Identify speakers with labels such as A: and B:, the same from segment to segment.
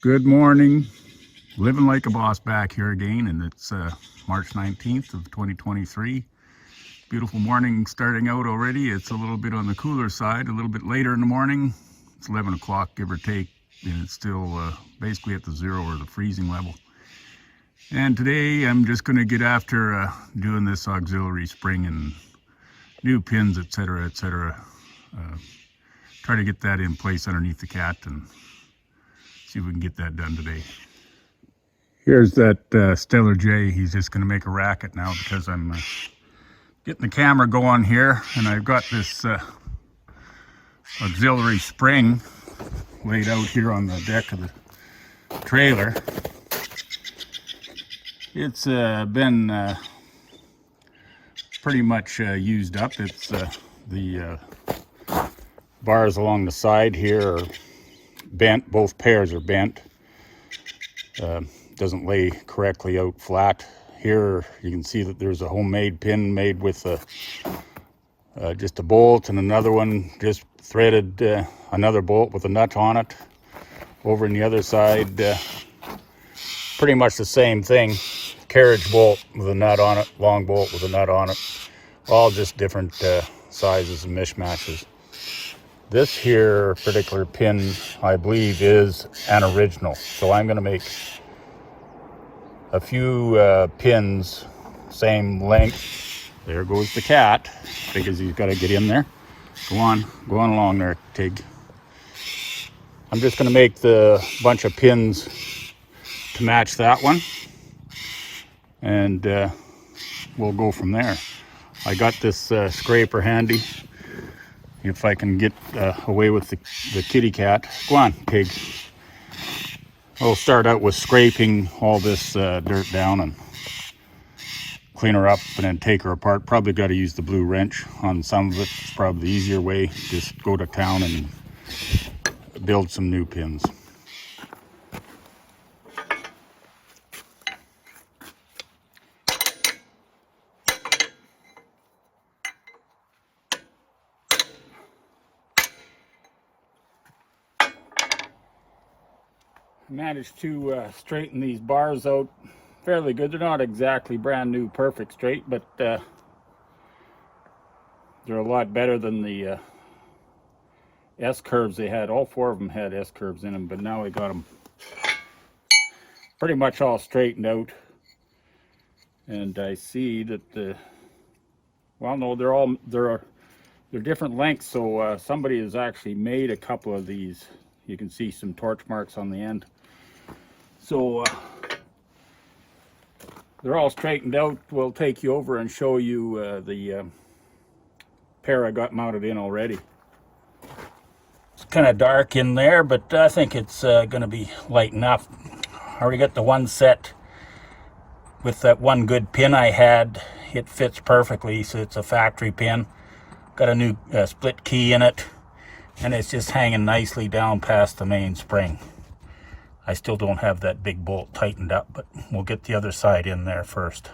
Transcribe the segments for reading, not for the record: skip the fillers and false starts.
A: Good morning. Living like a boss back here again, and it's March 19th of 2023. Beautiful morning starting out already. It's a little bit on the cooler side, a little bit later in the morning. It's 11 o'clock, give or take, and it's still basically at the zero or the freezing level. And today I'm just going to get after doing this auxiliary spring and new pins, etc., etc. Try to get that in place underneath the cat and see if we can get that done today. Here's that Stellar J. He's just going to make a racket now because I'm getting the camera going here, and I've got this auxiliary spring laid out here on the deck of the trailer. It's been pretty much used up. It's the bars along the side here are bent. Both pairs are bent. Doesn't lay correctly out flat. Here you can see that there's a homemade pin made with just a bolt, and another one just threaded another bolt with a nut on it. Over on the other side, pretty much the same thing. Carriage bolt with a nut on it, long bolt with a nut on it. All just different sizes and mishmashes. This here particular pin, I believe, is an original. So I'm going to make a few pins, same length. There goes the cat, because he's got to get in there. Go on along there, Tig. I'm just going to make the bunch of pins to match that one, and we'll go from there. I got this scraper handy. If I can get away with the kitty cat. Go on, Pig. We'll start out with scraping all this dirt down and clean her up and then take her apart. Probably got to use the blue wrench on some of it. It's probably the easier way. Just go to town and build some new pins. Managed to straighten these bars out fairly good. They're not exactly brand new perfect straight, but they're a lot better than the S-curves they had. All four of them had S-curves in them, but now we got them pretty much all straightened out. And I see that well, no, they're different lengths, so somebody has actually made a couple of these. You can see some torch marks on the end. So they're all straightened out. We'll take you over and show you the pair I got mounted in already. It's kind of dark in there, but I think it's going to be light enough. I already got the one set with that one good pin I had. It fits perfectly, so it's a factory pin. Got a new split key in it, and it's just hanging nicely down past the main spring. I still don't have that big bolt tightened up, but we'll get the other side in there first.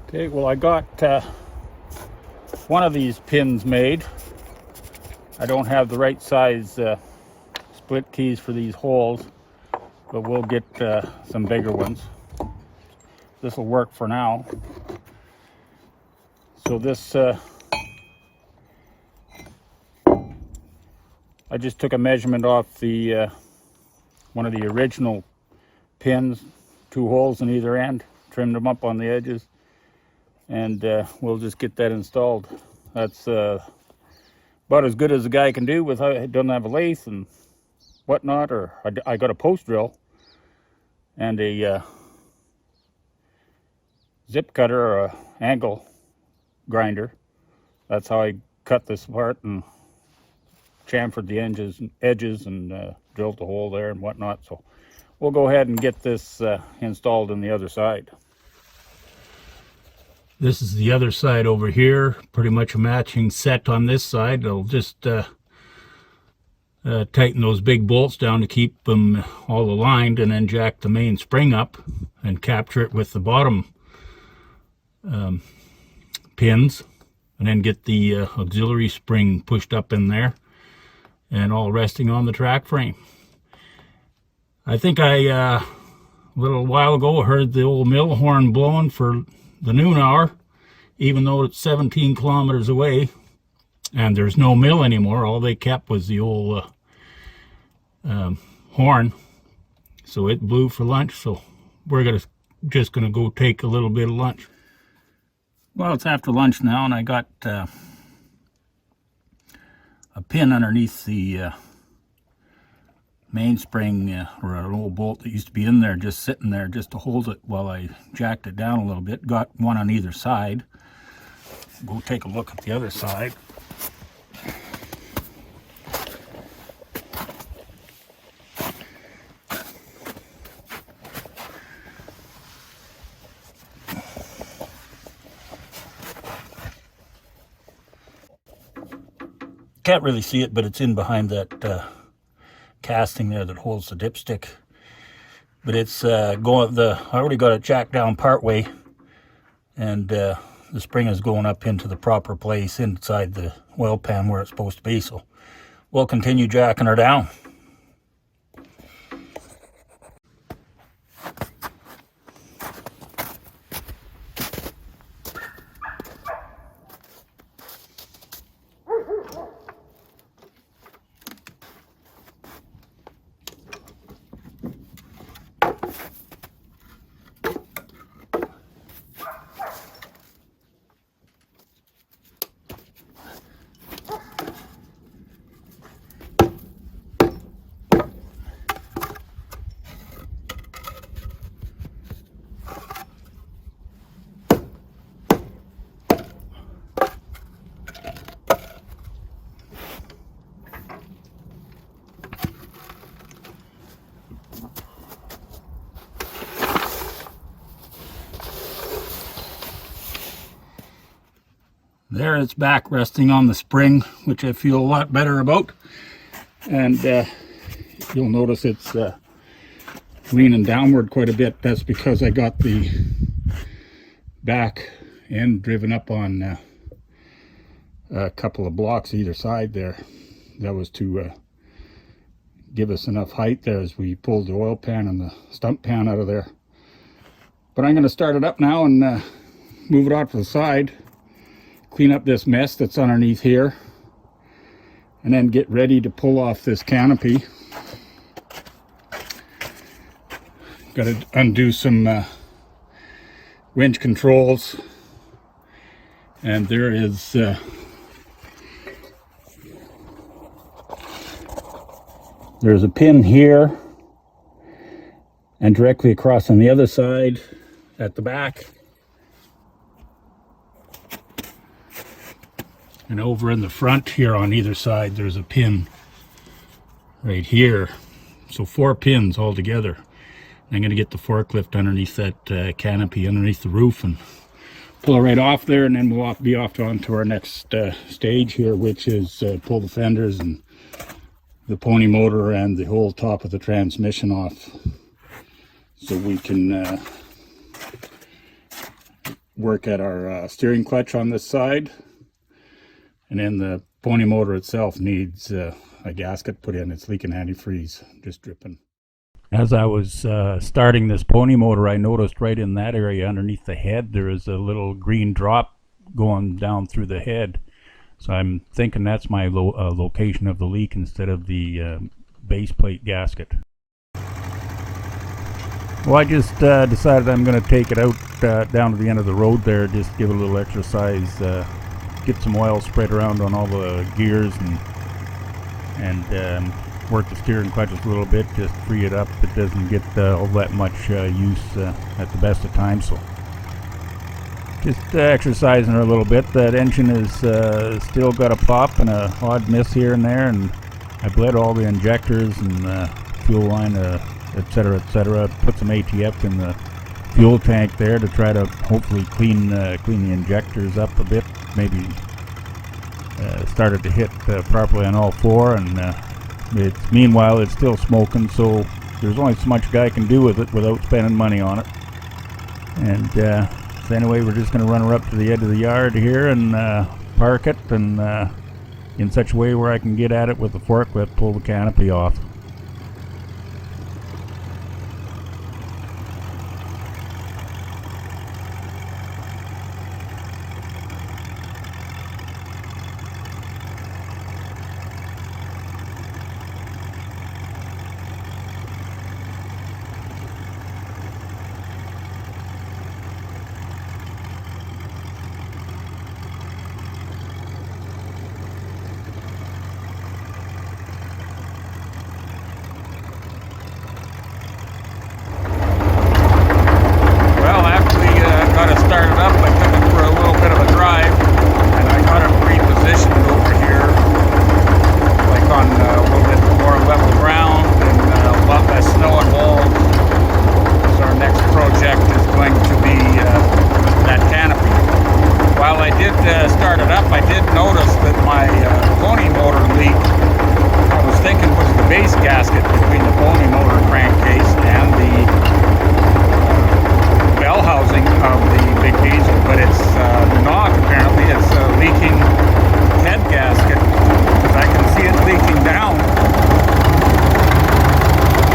A: Okay, well, I got one of these pins made. I don't have the right size split keys for these holes, but we'll get some bigger ones. This will work for now. So this I just took a measurement off the one of the original pins, 2 holes in either end, trimmed them up on the edges, and we'll just get that installed. That's about as good as a guy can do without, it doesn't have a lathe and whatnot, or I got a post drill and a zip cutter or a angle grinder. That's how I cut this apart and chamfered the edges and drilled the hole there and whatnot. So we'll go ahead and get this installed on the other side. This is the other side over here, pretty much a matching set on this side. I'll just tighten those big bolts down to keep them all aligned, and then jack the main spring up and capture it with the bottom pins, and then get the auxiliary spring pushed up in there. and all resting on the track frame. I think a little while ago heard the old mill horn blowing for the noon hour, even though it's 17 kilometers away and there's no mill anymore. All they kept was the old horn, so it blew for lunch. So we're just gonna go take a little bit of lunch. Well, it's after lunch now, and I got a pin underneath the mainspring, or an old bolt that used to be in there, just sitting there just to hold it while I jacked it down a little bit. Got one on either side. Go take a look at the other side. Can't really see it, but it's in behind that casting there that holds the dipstick. But it's I already got it jacked down part way, and the spring is going up into the proper place inside the oil pan where it's supposed to be. So we'll continue jacking her down. There it's back resting on the spring, which I feel a lot better about. And you'll notice it's leaning downward quite a bit. That's because I got the back end driven up on a couple of blocks either side there. That was to give us enough height there as we pulled the oil pan and the stump pan out of there. But I'm going to start it up now and move it off to the side. Clean up this mess that's underneath here, and then get ready to pull off this canopy. Got to undo some winch controls, and there is there's a pin here, and directly across on the other side at the back. And over in the front here on either side, there's a pin right here. So 4 pins all together. I'm going to get the forklift underneath that canopy, underneath the roof, and pull it right off there, and then we'll be off onto our next stage here, which is pull the fenders and the pony motor and the whole top of the transmission off, so we can work at our steering clutch on this side. And then the pony motor itself needs a gasket put in. It's leaking antifreeze, just dripping. As I was starting this pony motor, I noticed right in that area underneath the head there is a little green drop going down through the head. So I'm thinking that's my location of the leak instead of the base plate gasket. Well, I just decided I'm going to take it out down to the end of the road there, just give it a little exercise. Get some oil spread around on all the gears and work the steering clutch a little bit, just free it up. It doesn't get all that much use at the best of times, so just exercising her a little bit. That engine is still got a pop and a odd miss here and there, and I bled all the injectors and fuel line, etc., etc. Put some ATF in the fuel tank there to try to hopefully clean the injectors up a bit. Maybe started to hit properly on all 4, and meanwhile it's still smoking, so there's only so much guy can do with it without spending money on it. And so anyway, we're just going to run her up to the edge of the yard here and park it and in such a way where I can get at it with the forklift, pull the canopy off.
B: Start it up, I did notice that my pony motor leak, I was thinking was the base gasket between the pony motor crankcase and the bell housing of the big diesel, but it's not. Apparently it's a leaking head gasket, because I can see it leaking down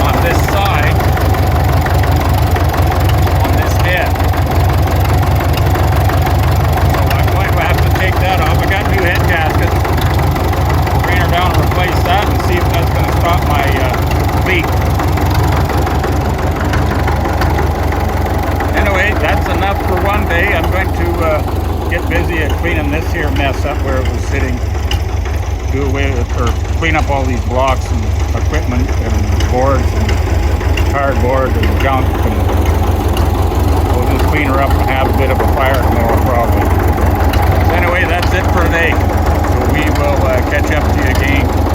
B: on this side, on this head. Take that off. I got new head gaskets. Bring her down and replace that and see if that's going to stop my leak. Anyway, that's enough for one day. I'm going to get busy at cleaning this here mess up where it was sitting. Do away with, or clean up all these blocks and equipment and boards and cardboard and junk, and we'll just clean her up and have a bit of a fire tomorrow probably. Anyway, that's it for today. So we will catch up to you again